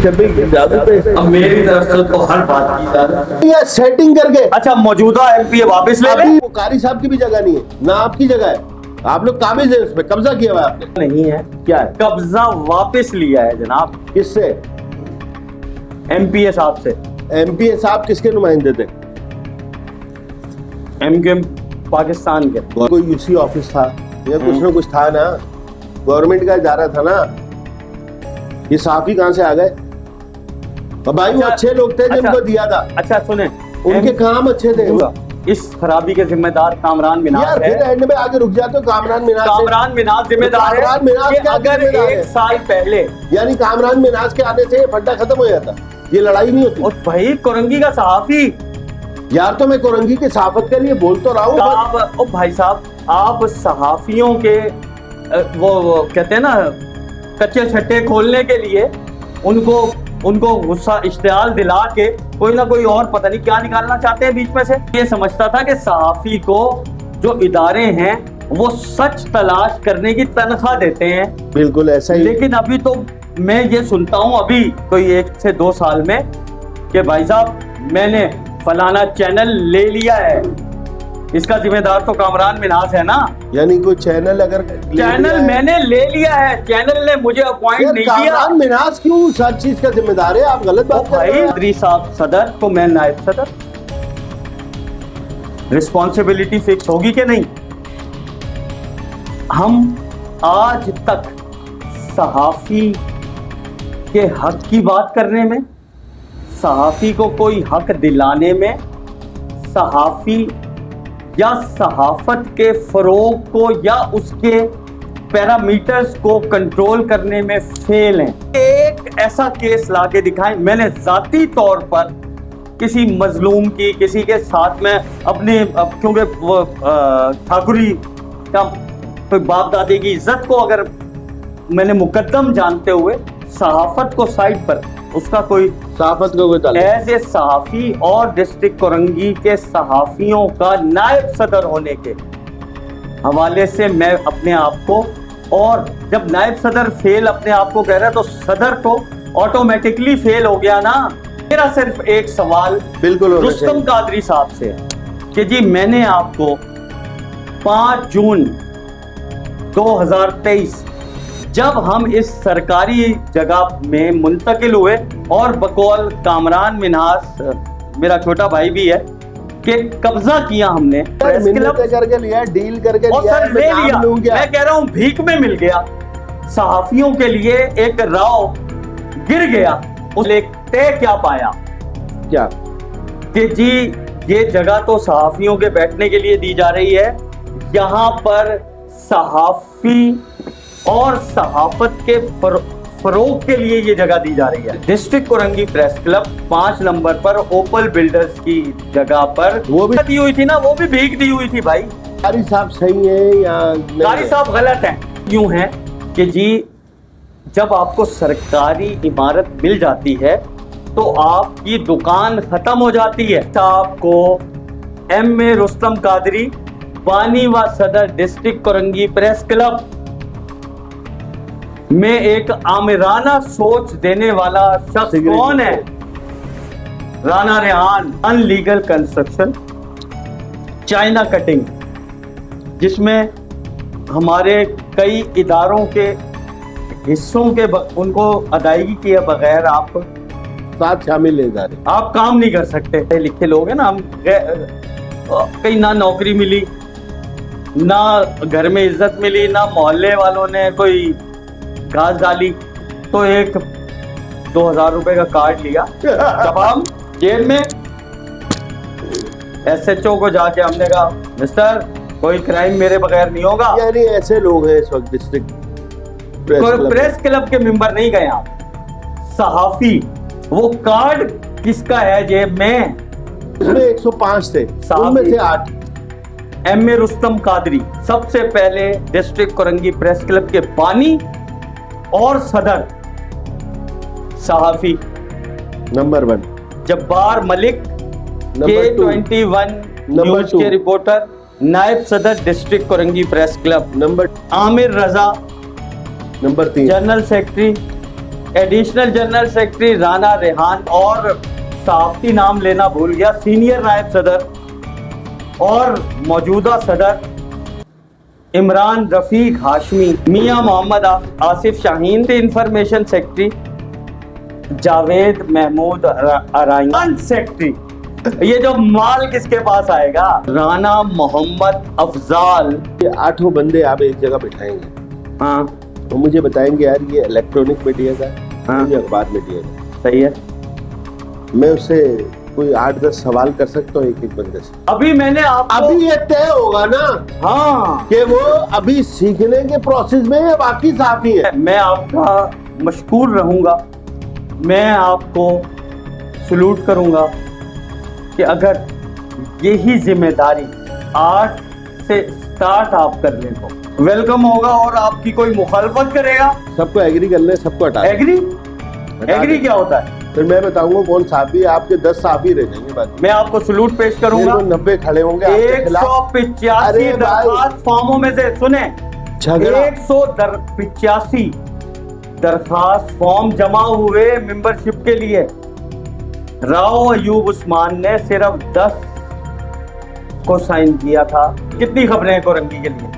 अब मेरी तरफ से तो हर बात की जा रही है। सेटिंग करके अच्छा, मौजूदा एमपी वापस ले ले। वो कारी साहब की भी जगह नहीं है ना आपकी जगह है, आप लोग काबिज है, उसमें कब्जा किया हुआ है आपने। नहीं है, क्या है? कब्जा वापस लिया है जनाब, किससे? एमपीए साहब से। एमपीए साहब किसके नुमाइंदे थे? एमक्यूएम पाकिस्तान के। कोई यूसी ऑफिस था या कुछ ना कुछ था ना, गवर्नमेंट का इदारा था ना, ये सहाफी कहाँ से आ गए? और भाई वो अच्छे लोग थे जिनको दिया था। अच्छा सुने, उनके काम अच्छे थे। इस खराबी के जिम्मेदार कामरान मिनाज यार है। फिर एंड में आगे रुक जाते हो, कामरान मिनाज से। कामरान मिनाज जिम्मेदार है। कामरान मिनाज कि क्या अगर जिम्मेदार है? एक साल पहले, यानी कामरान मिनाज के आने से ये फड्डा खत्म हो जाता, ये लड़ाई नहीं होती। और भाई कोरंगी का सहाफी, यार तो मैं कोरंगी की सहाफत के लिए बोल तो रहा हूँ। आप ओ भाई साहब, आप सहाफियों के वो कहते हैं ना, कच्चे छट्टे खोलने के लिए उनको गुस्सा इश्तियाल दिला के कोई ना कोई और पता नहीं क्या निकालना चाहते हैं बीच में से। ये समझता था कि सहाफी को जो इदारे हैं वो सच तलाश करने की तनख्वाह देते हैं। बिल्कुल ऐसा ही। लेकिन अभी तो मैं ये सुनता हूँ अभी कोई 1 से 2 साल में कि भाई साहब मैंने फलाना चैनल ले लिया है, इसका जिम्मेदार तो कामरान मिनाज है ना। यानी कोई चैनल अगर चैनल मैंने ले लिया है, चैनल ने मुझे अपॉइंट नहीं किया। कामरान मिनाज क्यों हर चीज का जिम्मेदार है? आप गलत बात कर रहे हैं। भाई साहब सदर तो मैं नायब सदर, रिस्पॉन्सिबिलिटी फिक्स होगी कि नहीं? हम आज तक सहाफी के हक की बात करने में, सहाफी को कोई हक दिलाने में, सहाफी या सहाफत के फरोग को या उसके पैरामीटर्स को कंट्रोल करने में फेल हैं। एक ऐसा केस लाके दिखाएं। मैंने जाती तौर पर किसी मजलूम की, किसी के साथ में अपने, क्योंकि वो ठाकुरी का कोई बाप दादे की इज्जत को अगर मैंने मुकद्दम जानते हुए सहाफत को साइड पर, उसका कोई सहाफत को कोई एज ए सहाफी और डिस्ट्रिक्ट कोरंगी के सहाफियों का नायब सदर होने के हवाले से मैं अपने आप को, और जब नायब सदर फेल अपने आप को कह रहा है तो सदर तो ऑटोमेटिकली फेल हो गया ना। मेरा सिर्फ एक सवाल बिल्कुल रुस्तम कादरी साहब से है कि जी मैंने आपको 5 जून 2023 जब हम इस सरकारी जगह में मुंतकिल हुए और बकौल कामरान मिनाज, मेरा छोटा भाई भी है, कि कब्जा किया हमने, प्रेस क्लब करके लिया, डील करके और लिया, सर ले लिया। मैं कह रहा हूं भीख में मिल गया। सहाफियों के लिए एक राव गिर गया, उसने तय क्या पाया क्या कि जी ये जगह तो सहाफियों के बैठने के लिए दी जा रही है, यहाँ पर सहाफी और सहाफत के फरोग के लिए ये जगह दी जा रही है। District Korangi press club 5 number पर ओपल बिल्डर्स की जगह पर वो भी दी हुई थी ना, वो भी भीख दी हुई थी। भाई कारी साहब सही है या कारी साहब गलत हैं? यूं है कि जी जब आपको सरकारी इमारत मिल जाती है तो आपकी दुकान खत्म हो जाती है। आपको एम.ए. रुस्तम कादरी, बानी व सदर डिस्ट्रिक्ट कोरंगी प्रेस क्लब में एक आमिराना सोच देने वाला शख्स कौन है? Rana Rehan. Illegal construction, China cutting, जिसमें हमारे कई इदारों के हिस्सों के उनको अदायगी किए बगैर आप साथ शामिल ले जा रहे। आप काम नहीं कर सकते। लिखे लोग हैं ना हम, कहीं ना नौकरी मिली, ना घर में इज्जत मिली, ना मोहल्ले वालों ने कोई घास डाली, तो एक 2000 रुपए का कार्ड लिया, जब हम जेब में SHO को जाके हमने कहा मिस्टर कोई क्राइम मेरे बगैर नहीं होगा। यानी ऐसे लोग हैं इस वक्त डिस्ट्रिक्ट प्रेस क्लब के मेंबर नहीं गए आप, सहाफी। वो कार्ड किसका है जेब में? इसमें 105 थे, उनमें से 8 एम.ए. रुस्तम कादरी, सबसे पहले डिस्ट्रिक्ट कोरंगी प्रेस क्लब के बानी और सदर, सहाफी number 1 Jabbar Malik, K21 news के रिपोर्टर, नायब सदर district Korangi press club. Number Aamir Raza, number 3 general secretary, additional general secretary Rana Rehan और सहाफती नाम लेना भूल गया, सीनियर नायब सदर और मौजूदा सदर इमरान रफीक हाशमी, मियां Mohammad Asif Shaheen, information secretary Javed Mahmood Arain secretary. ये जो माल किसके पास आएगा? राना मोहम्मद अफजाल। ये 8 बंदे आप एक जगह बिठाएंगे, हाँ, तो मुझे बताएंगे यार ये इलेक्ट्रॉनिक मीडिया का है, हाँ। ये अखबार मीडिया का। सही है। मैं उससे कोई 8-10 सवाल कर सकता हूँ एक बंदे से। अभी मैंने आपको अभी ये तय होगा ना, हाँ, कि वो अभी सीखने के प्रोसेस में है, बाकी साफी है। मैं आपका मशकूर रहूंगा, मैं आपको सलूट करूंगा कि अगर यही जिम्मेदारी 8 से स्टार्ट आप कर लें तो वेलकम होगा, और आपकी कोई मुखालफत करेगा? सबको एग्री कर ले, सबको हटा दे। एग्री क्या होता है? फिर मैं बताऊंगा कौन साफी है, आपके 10 साफी रह जाएंगे बाकी। मैं आपको सलूट पेश करूंगा। 90 खड़े होंगे आपके खिलाफ। 185 अरे दरखास्त फॉर्मों में से सुने, झगड़ा 185 दरखास्त फॉर्म जमा हुए मेंबरशिप के लिए। राव अयूब उस्मान ने सिर्फ 10 को साइन किया था। कितनी खबरें हैं कोरंगी के लिए?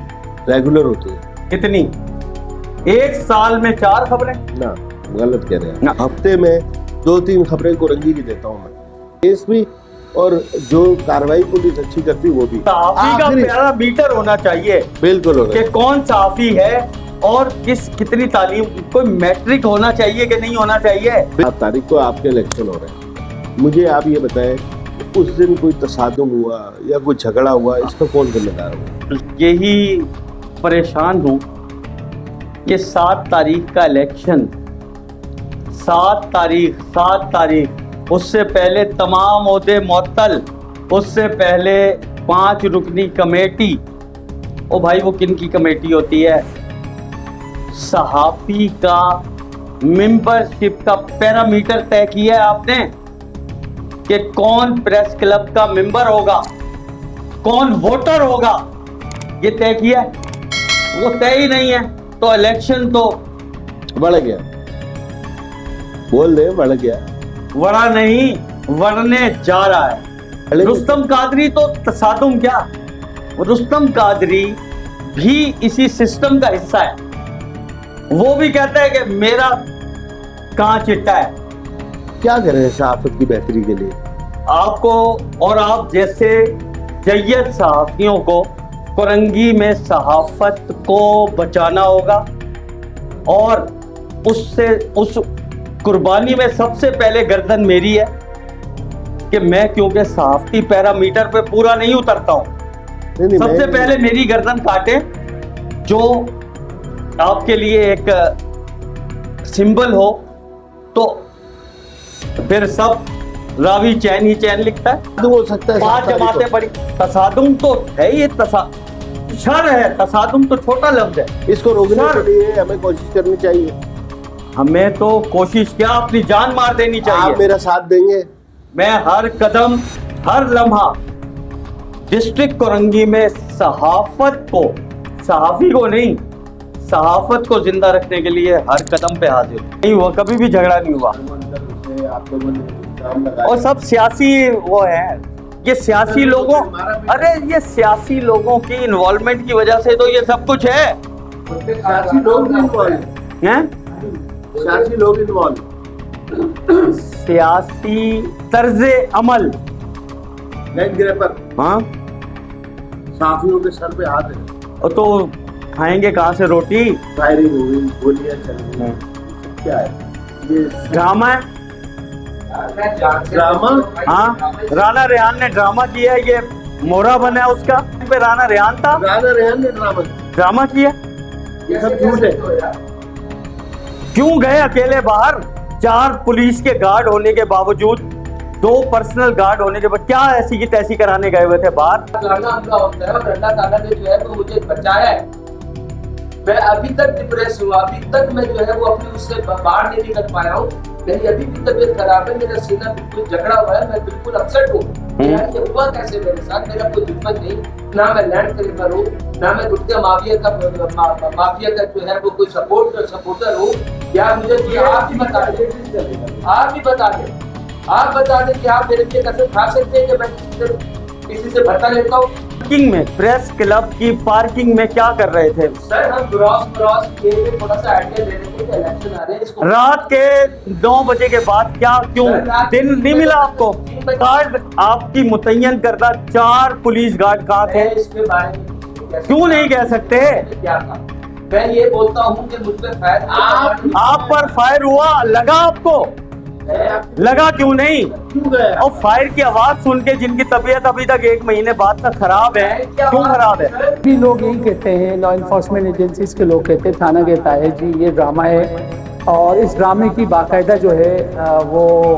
रेगुलर होती है कितनी? 1 साल में 4 खबरें ना, गलत कह रहे हैं। ना। हफ्ते में 2-3 खबरें कोरंगी की देता हूँ मैं, केस भी और जो कार्रवाई पुलिस अच्छी करती वो भी। सहाफी का आखिरी- पैरामीटर होना चाहिए बिल्कुल होगा कि कौन सहाफी है और कितनी तालीम, कोई मैट्रिक होना चाहिए कि नहीं होना चाहिए। 7 तारीख को आपके इलेक्शन हो रहे हैं। मुझे आप ये बताएं, उस दिन कोई तसादुम हुआ या कोई झगड़ा हुआ, इसका कौन जिम्मेदार हुआ? यही परेशान हूं कि 7 तारीख का इलेक्शन, 7 तारीख, उससे पहले तमाम ओहदे मुअत्तल, उससे पहले 5 रुकनी कमेटी। ओ भाई, वो किन की कमेटी होती है? सहाफी का मेंबरशिप का पैरामीटर तय किया है आपने कि कौन प्रेस क्लब का मेंबर होगा, कौन वोटर होगा, ये तय किया है? वो तय ही नहीं है, तो इलेक्शन तो बढ़ गया, बोल दे बढ़ गया। वड़ा नहीं, वरने जा रहा है। रुस्तम कादरी तो तसादुम क्या, रुस्तम कादरी भी इसी सिस्टम का हिस्सा है। वो भी कहता है कि मेरा कहां चिट्टा है। क्या करें सहाफत की बेहतरी के लिए? आपको और आप जैसे जय्यद सहाफियों को कोरंगी में सहाफत को बचाना होगा, और उस कुर्बानी में सबसे पहले गर्दन मेरी है कि मैं, क्योंकि सहाफती पैरामीटर पे पूरा नहीं उतरता हूं, नहीं, सबसे पहले मेरी गर्दन काटे, जो आपके लिए एक सिंबल हो, तो फिर सब रावी चैन ही चैन लिखता है। हो सकता है 5 जमातें पड़ी। तसादुम तो है, ये शर है, तसादुम तो छोटा लफ्ज है। इसको रोकने सर, के लिए हमें कोशिश करनी चाहिए। हमें तो कोशिश क्या, अपनी जान मार देनी आप चाहिए। मेरा साथ देंगे? मैं हर कदम, हर लम्हा डिस्ट्रिक्ट कोरंगी में सहाफत को, सहाफी को नहीं, सहाफत को जिंदा रखने के लिए हर कदम पे हाजिर। नहीं हुआ, कभी भी झगड़ा नहीं हुआ, और सब सियासी वो है। ये सियासी लोगों, अरे ये सियासी लोगों की इन्वॉल्वमेंट की वजह से तो ये सब कुछ है। सियासी लोग भी इन्वॉल्व हैं? सियासी लोग इन्वॉल्व, सियासी तर्जे अमल। लैंड ग्रैपर हाँ, साफियों के सर पे हाथ है। और तो खाएंगे कहाँ से रोटी? फायरिंग हो गई, गोलियां चल गई, क्या है ये? ड्रामा है। ड्रामा? हाँ, राना रेहान ने ड्रामा किया है, ये मोहरा बना है उसका, पे राना रेहान था, राना रेहान ने ड्रामा किया। ये सब झूठ है। क्यों गए अकेले बाहर? 4 पुलिस के गार्ड होने के बावजूद, 2 पर्सनल गार्ड होने के बाद, क्या ऐसी की तैसी कराने गए हुए थे बाहर? लड़ना हमला होता है, और अल्लाह ताला ने जो है वो मुझे बचाया है। मैं अभी तक डिप्रेस हूँ, अभी तक मैं जो है वो अपनी उससे बाहर नहीं निकल पाया हूँ। मेरी अभी भी तबीयत खराब है, मेरा सीना बिल्कुल जकड़ा हुआ है, मैं बिल्कुल अपसेट हूँ। यार ये हुआ कैसे मेरे साथ? मेरा कोई दुश्मन नहीं, ना मैं लैंड क्रिमिनल हूँ, ना मैं गुटखा माफिया का जो है वो कोई सपोर्टर हूँ। यार मुझे तो आप ही बता दें, आप ही बता दें, आप बता दें कि आप मेरे लिए कसम खा सकते हैं कि मैं किसी से भत्ता लेता हूँ? पार्किंग में, प्रेस क्लब की पार्किंग में क्या कर रहे थे? सर हम क्रॉस किए, थोड़ा सा आइडिया ले रहे थे कि इलेक्शन आ रहे हैं, इसको रात के 9 बजे के बाद क्या, क्यों दिन नहीं मिला आपको? कार्ड आपकी मुतय्यन करदा 4 पुलिस गार्ड कहाँ थे? मैं इसके बारे में क्यों नहीं कह सकते? क्या था? मैं ये बोलता हूँ कि मुझ पे फायर आप पर फायर हुआ, लगा आपको? लगा क्यों नहीं? और फायर की आवाज सुन के जिनकी तबीयत अभी तक 1 महीने बाद तक खराब है, क्यों खराब है? भी लोग यही कहते हैं, लॉ इन्फोर्समेंट एजेंसीज के लोग कहते हैं, थाना कहता है जी ये ड्रामा है, और इस ड्रामे की बाकायदा जो है वो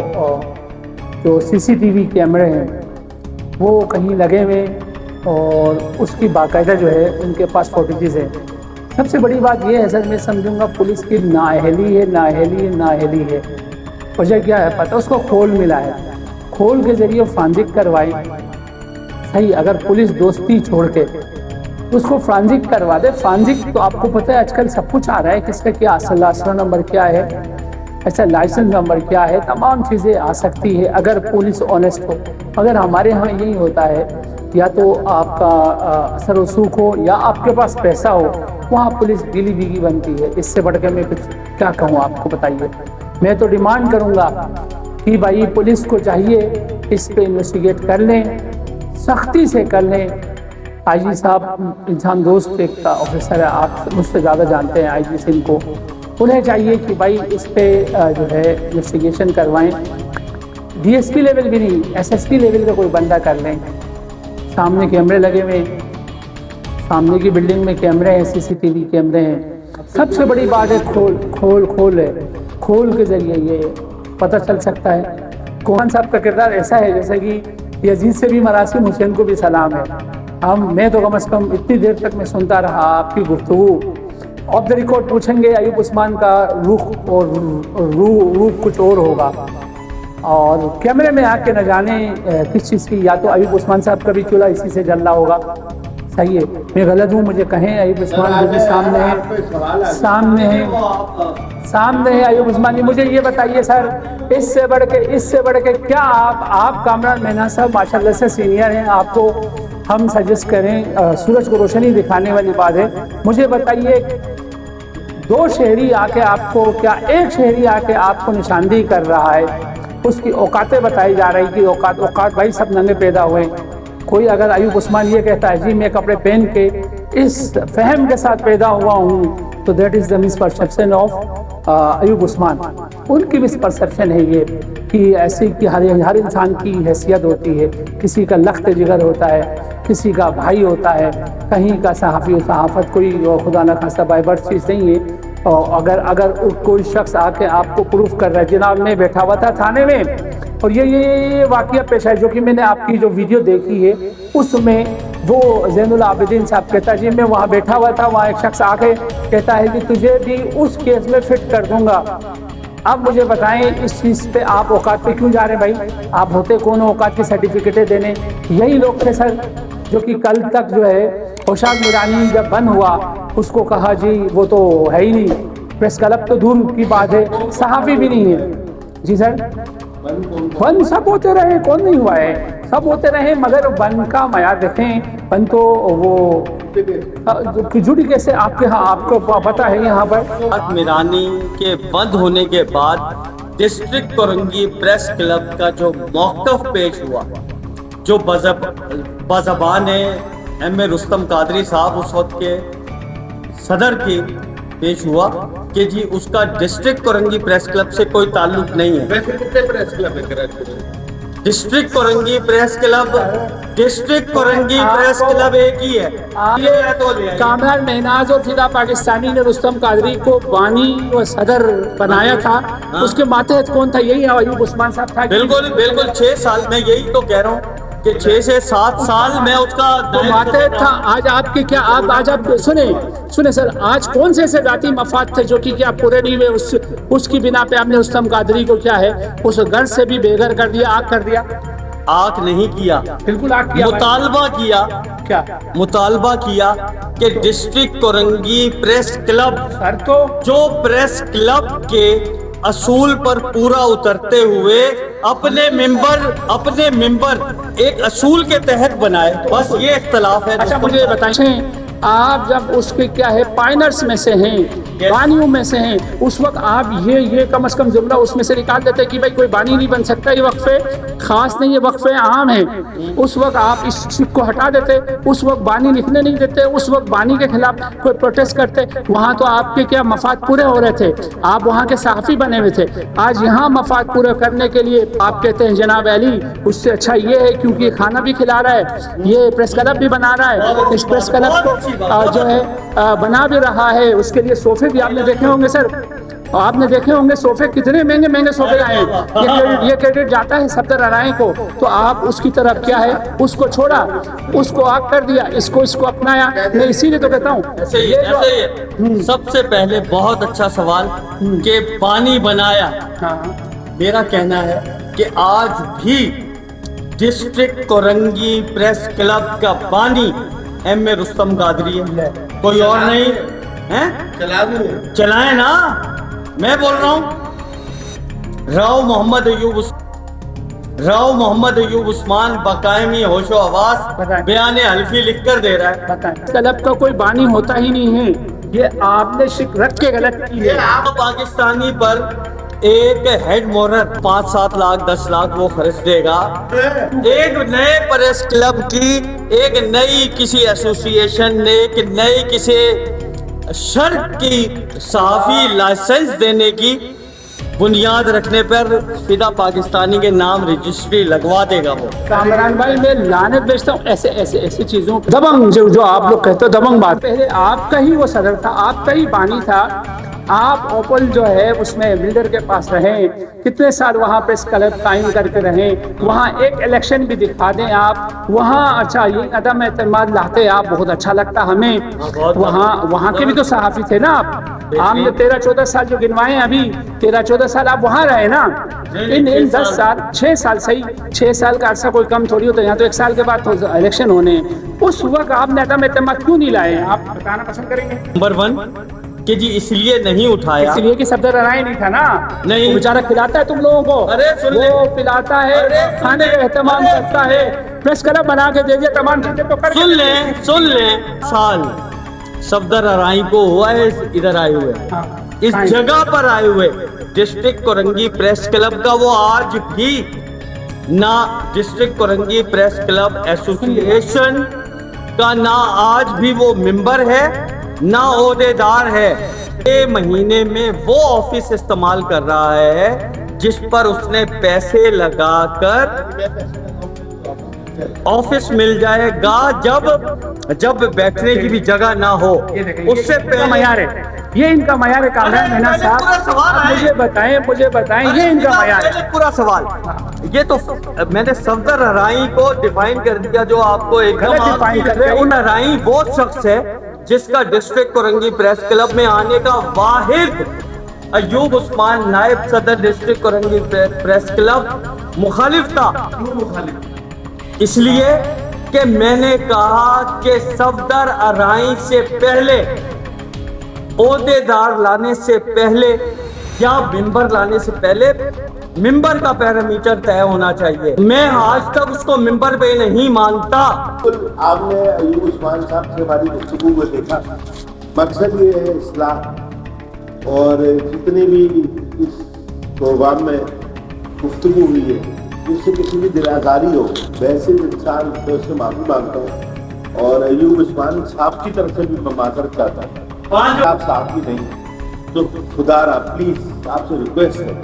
जो सीसीटीवी कैमरे हैं वो कहीं लगे हुए, और उसकी बाकायदा जो है उनके पास फुटेजेस है। सबसे बड़ी बात ये है सर, मैं समझूंगा पुलिस की नाअहली है। वजह क्या है पता? उसको खोल मिला है, खोल के जरिए फ्रांजिक करवाए। सही, अगर पुलिस दोस्ती छोड़ के उसको फ्रांजिक करवा दे। फ्रांजिक तो आपको पता है आजकल सब कुछ आ रहा है, किसका क्या आसरा नंबर क्या है, अच्छा लाइसेंस नंबर क्या है, तमाम चीज़ें आ सकती है अगर पुलिस ऑनेस्ट हो। अगर हमारे यहाँ यही होता है, या तो आपका असर रसूख हो या आपके पास पैसा हो, वहाँ पुलिस गीली बीगी बनती है। इससे बढ़ के मैं कुछ क्या कहूँ आपको, बताइए। मैं तो डिमांड करूँगा कि भाई पुलिस को चाहिए इस पे इन्वेस्टिगेट कर लें, सख्ती से कर लें। आईजी साहब इंसान दोस्त एक ऑफिसर है, आप मुझसे ज़्यादा जानते हैं आईजी सिंह को, उन्हें चाहिए कि भाई इस पे जो है इन्वेस्टिगेशन करवाएं। डीएसपी लेवल भी नहीं, एसएसपी लेवल का कोई बंदा कर लें। सामने कैमरे लगे हुए, सामने की बिल्डिंग में कैमरे हैं, सीसीटीवी कैमरे हैं। सबसे बड़ी बात है खोल के जरिए ये पता चल सकता है। कोहन साहब का किरदार ऐसा है जैसे कि यजीद से भी मरासिम, हुसैन को भी सलाम है। मैं तो कम से कम इतनी देर तक मैं सुनता रहा आपकी गुफ्तगू। ऑफ द रिकॉर्ड पूछेंगे अयूब उस्मान का रुख और रूप कुछ और होगा, और कैमरे में आके न जाने किस चीज़ की, या तो अयूब उस्मान साहब का भी चूल्हा इसी से जल रहा होगा। सही है, मैं गलत हूँ मुझे कहें। अयूब उस्मान जो भी सामने है अयूब उस्मान जी, मुझे ये बताइए सर, इससे बढ़ के क्या आप कामरान मेहना साहब माशाल्लाह से सीनियर हैं, आपको हम सजेस्ट करें, सूरज को रोशनी दिखाने वाली बात है। मुझे बताइए, 2 शहरी आके आपको, क्या एक शहरी आके आपको निशानदेही कर रहा है, उसकी औकातें बताई जा रही कि औकात भाई सब नंगे पैदा हुए। कोई अगर अयूब उस्मान ये कहता है जी मैं कपड़े पहन के इस फहम के साथ पैदा हुआ हूँ, तो that is the misperception of Ayub Usman. उनकी मिसपरसेप्शन है ये कि ऐसे कि हर इंसान की हैसियत होती है, किसी का लख्त जिगर होता है, किसी का भाई होता है, कहीं का सहाफ़ी सहाफ़त कोई खुदा न खासा बाय बर्थ चीज़ नहीं है। और अगर कोई शख्स आके आपको प्रूफ कर रहा है, जनाब मैं बैठा हुआ था थाने में और ये वाक़या पेश है, जो कि मैंने आपकी जो वीडियो देखी है उसमें वो ज़ैनुल आबिदीन साहब कहता है जी मैं वहाँ बैठा हुआ था, वहाँ एक शख्स आके कहता है कि तुझे भी उस केस में फिट कर दूंगा। अब मुझे बताएं इस चीज़ पे आप औकात पे क्यों जा रहे हैं भाई? आप होते कौन हो औकात की सर्टिफिकेटें देने? यही लोग थे सर जो कि कल तक जो है औशाद नुरानी जब बंद हुआ उसको कहा जी वो तो है ही नहीं, प्रेस क्लब तो दूर की बात है, सहाफ़ी भी नहीं है। जी सर, बंद सब होते रहे, कौन नहीं हुआ है, सब होते रहे, मगर बंद का मयार देखें। बंद तो वो जुड़ी कैसे आपके यहाँ, आपको पता है यहाँ पर मीरानी के बंद होने के बाद डिस्ट्रिक्ट कोरंगी प्रेस क्लब का जो मौक़िफ़ पेश हुआ, जो बज़बान एम.ए. रुस्तम कादरी साहब उस वक्त के सदर की पेश हुआ कि जी उसका डिस्ट्रिक्ट कोरंगी प्रेस क्लब से कोई ताल्लुक नहीं है। वैसे कितने प्रेस क्लब है? डिस्ट्रिक्ट कोरंगी प्रेस क्लब एक ही है। ये कामरान महनाज और फिदा पाकिस्तानी ने रुस्तम कादरी को बानी व सदर बनाया था, उसके मातहत कौन था? यही अयूब उस्मान साहब था। बिल्कुल 6 साल में, यही तो कह रहा हूँ कि 6 से 7 साल में उसका तो मातहत था। आज आपके क्या आज आप सुने सर, आज कौन से ऐसे जाती मफाद थे जो कि क्या पूरे नहीं हुए, उसकी बिना पे आपने रुस्तम कादरी को क्या है उस घर से भी बेघर कर दिया, आग कर दिया। आग नहीं किया, बिल्कुल आग किया भाई। मुतालबा किया, क्या मुतालबा किया कि district Korangi press club sir तो जो प्रेस क्लब के असूल पर पूरा उतरते हुए अपने मेंबर एक असूल के तहत बनाए, बस ये इख्तलाफ है। अच्छा मुझे बताइए, आप जब उसके क्या है पाइनर्स में से हैं, बानियों में से हैं, उस वक्त आप ये कम से कम जुमला उसमें से निकाल देते कि भाई कोई बानी नहीं बन सकता, ये वक्फे खास नहीं, ये वक्फे आम है। उस वक्त आप इस चीज को हटा देते, उस वक्त बानी लिखने नहीं देते, उस वक्त बानी के खिलाफ कोई प्रोटेस्ट करते। वहाँ तो आपके क्या मफाद पूरे हो रहे थे, आप वहाँ के सहाफ़ी बने हुए थे। आज यहाँ मफाद पूरे करने के लिए आप कहते हैं जनाब अली, उससे अच्छा ये है क्योंकि खाना भी खिला रहा है, ये प्रेस क्लब भी बना रहा है, इस प्रेस क्लब को जो है बना भी रहा है, उसके लिए सोफे भी आपने देखे होंगे सर, आपने देखे होंगे सोफे कितने महंगे महंगे सोफे आए हैं। ये क्रेडिट जाता है सफदर अराई को, तो आप उसकी तरफ क्या है उसको छोड़ा, उसको आग कर दिया, इसको अपनाया। मैं इसीलिए तो कहता हूँ ऐसे ही सबसे पहले बहुत अच्छा सवाल कि पानी बनाया। मेरा कहना है कि आज भी डिस्ट्रिक्ट कोरंगी प्रेस क्लब का बानी एम ए रुस्तम कादरी है, कोई और नहीं है। चलाए ना, मैं बोल रहा हूँ। राव मोहम्मद अयूब उस्मान बकायमी होशो आवाज बयान हल्फी लिख कर दे रहा है। क्लब का कोई बानी होता ही नहीं है, ये आपने शिक रख के गलत की है। पाकिस्तानी पर एक हेड मोहर 5-7 लाख 10 लाख वो खर्च देगा, एक नए प्रेस क्लब की, एक नई किसी एसोसिएशन ने, एक नई किसी शर्त की सहाफी लाइसेंस देने की बुनियाद रखने पर सीधा पाकिस्तानी के नाम रजिस्ट्री लगवा देगा वो। कामरान भाई मैं लानत बेचता हूँ ऐसे चीजों दबंग जो आप लोग कहते हो दबंग बात। पहले आपका ही वो सदर था, आपका ही बानी था, आप ओपल जो है उसमें बिल्डर के पास रहे, कितने साल वहाँ प्रेस क्लब कायम करके रहे, वहाँ एक इलेक्शन भी दिखा दें आप, वहाँ अच्छा ये अदम एतमाद लाते आप, बहुत अच्छा लगता हमें। वहाँ के भी तो सहाफ़ी थे ना आप, आपने 13-14 साल जो गिनवाए अभी, 13-14 साल आप वहाँ रहे ना। इन 10 साल 6 साल सही, 6 साल का अर्सा कोई कम थोड़ी होता है, यहाँ तो 1 साल के बाद तो इलेक्शन होने, उस वक्त आपने अदम एतमाद क्यों नहीं लाए, आप बताना पसंद करेंगे? नंबर 1 कि जी इसलिए नहीं उठाया, इसलिए कि सफदर अराई नहीं था ना, नहीं वो बेचारा खिलाता है तुम लोगों को, अरे सुन ले, वो पिलाता है, खाने का एहतमाम करता है, प्रेस क्लब बना के दे दिया, तमाम चीजें तो कर। सुन ले साल सफदर अराई को हुआ है इधर आए हुए, इस जगह पर आए हुए डिस्ट्रिक्ट कोरंगी प्रेस क्लब का वो आज भी ना district Korangi press club association का ना आज भी वो मेंबर है ना ओहदेदार है। 6 महीने में वो ऑफिस इस्तेमाल कर रहा है जिस पर उसने पैसे लगाकर ऑफिस मिल जाएगा जब बैठने की भी जगह ना हो, उससे पहले मयार है, ये इनका मयार है। कामरान मीना साहब मुझे बताएं ये इनका मयार है। पूरा सवाल ये तो मैंने सफदर अराई को डिफाइन कर दिया, जो आपको एकदम डिफाइन कर रहे हैं। उन अराई वो शख्स है जिसका डिस्ट्रिक्ट कोरंगी प्रेस क्लब में आने का वाहिद अयूब उस्मान नायब सदर डिस्ट्रिक्ट कोरंगी प्रेस क्लब मुखालिफ था। इसलिए कि मैंने कहा कि सफदर अराई से पहले, ओहदेदार लाने से पहले या मेंबर लाने से पहले मेंबर का पैरामीटर तय होना चाहिए। मैं आज तक उसको मेंबर पे नहीं मानता। आपने अयूब उस्मान साहब से हमारी गुफ्तगू को देखा, मकसद ये है इस्लाह, और जितने भी इस प्रोग्राम में गुफ्तगू हुई है जिससे किसी भी दिल आज़ारी हो, वैसे इंसान तो उससे माफी मांगता हूँ, और अयूब उस्मान साहब की तरफ से भी मैं माजरत चाहता हूँ। आप साहब ही नहीं तो खुदारा प्लीज आपसे रिक्वेस्ट है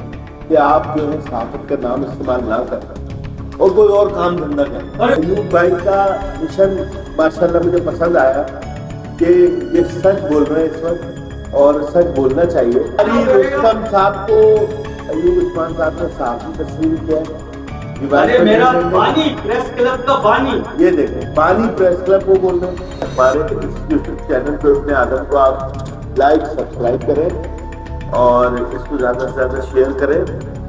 कि आप जो है सहाफत का नाम इस्तेमाल ना करें और कोई और काम धंधा करें। अयूब भाई का मिशन माशाल्लाह मुझे पसंद आया कि ये सच बोल रहे हैं इस वक्त, और सच बोलना चाहिए। अली रुस्तम साहब को अयूब उस्मान साहब ने सहाफी तस्लीम किया। मेरा बानी प्रेस क्लब का बानी, ये देखें बानी प्रेस क्लब को बोल रहे हैं। हमारे यूट्यूब चैनल पे अपने आदम को आप लाइक सब्सक्राइब करें और इसको ज़्यादा से ज़्यादा शेयर करें।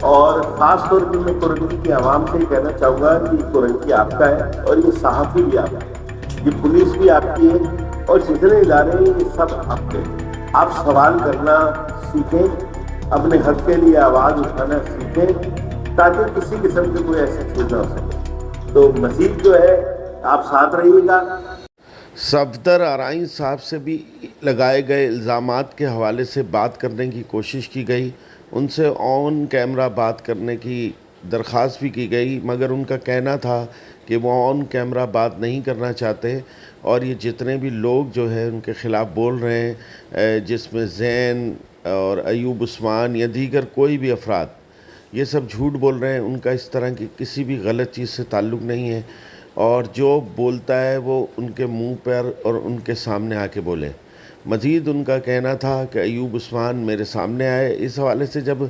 और ख़ास तौर पर मैं कोरंगी की आवाम से ही कहना चाहूँगा कि कोरंगी आपका है और ये सहाफ़ी भी आपका है, ये पुलिस भी आपकी है और जितने इदारे हैं ये सब आपके हैं। आप सवाल करना सीखें, अपने हक के लिए आवाज़ उठाना सीखें ताकि किसी किस्म की कोई ऐसी चीज़ ना हो सके। तो मज़ीद जो है आप साथ रहिएगा। सफदर आराइन साहब से भी लगाए गए इल्ज़ामात के हवाले से बात करने की कोशिश की गई, उनसे ऑन कैमरा बात करने की दरख्वास्त भी की गई, मगर उनका कहना था कि वो ऑन कैमरा बात नहीं करना चाहते और ये जितने भी लोग जो है उनके ख़िलाफ़ बोल रहे हैं, जिसमें ज़ैन और अयूब उस्मान या दीगर कोई भी अफराद ये सब झूठ बोल रहे हैं, उनका इस तरह की किसी भी गलत चीज़ से ताल्लुक़ नहीं है और जो बोलता है वो उनके मुंह पर और उनके सामने आके बोले। मज़ीद उनका कहना था कि अयूब उस्मान मेरे सामने आए। इस हवाले से जब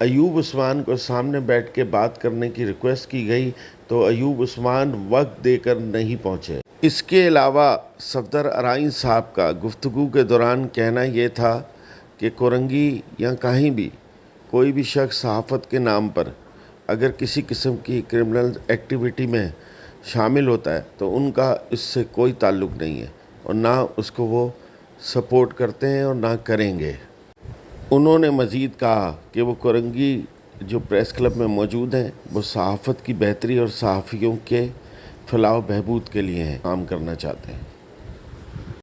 अयूब उस्मान को सामने बैठ के बात करने की रिक्वेस्ट की गई तो अयूब उस्मान वक्त देकर नहीं पहुँचे। इसके अलावा सफदर आराइन साहब का गुफ्तगू के दौरान कहना ये था कि कोरंगी या कहीं भी कोई भी शख्स सहाफ़त के नाम पर अगर किसी किस्म की क्रिमिनल एक्टिविटी में शामिल होता है तो उनका इससे कोई ताल्लुक़ नहीं है और ना उसको वो सपोर्ट करते हैं और ना करेंगे। उन्होंने मज़ीद कहा कि वो कोरंगी जो प्रेस क्लब में मौजूद हैं वो सहाफ़त की बेहतरी और सहाफ़ियों के फ़लाह बहबूद के लिए हैं, काम करना चाहते हैं।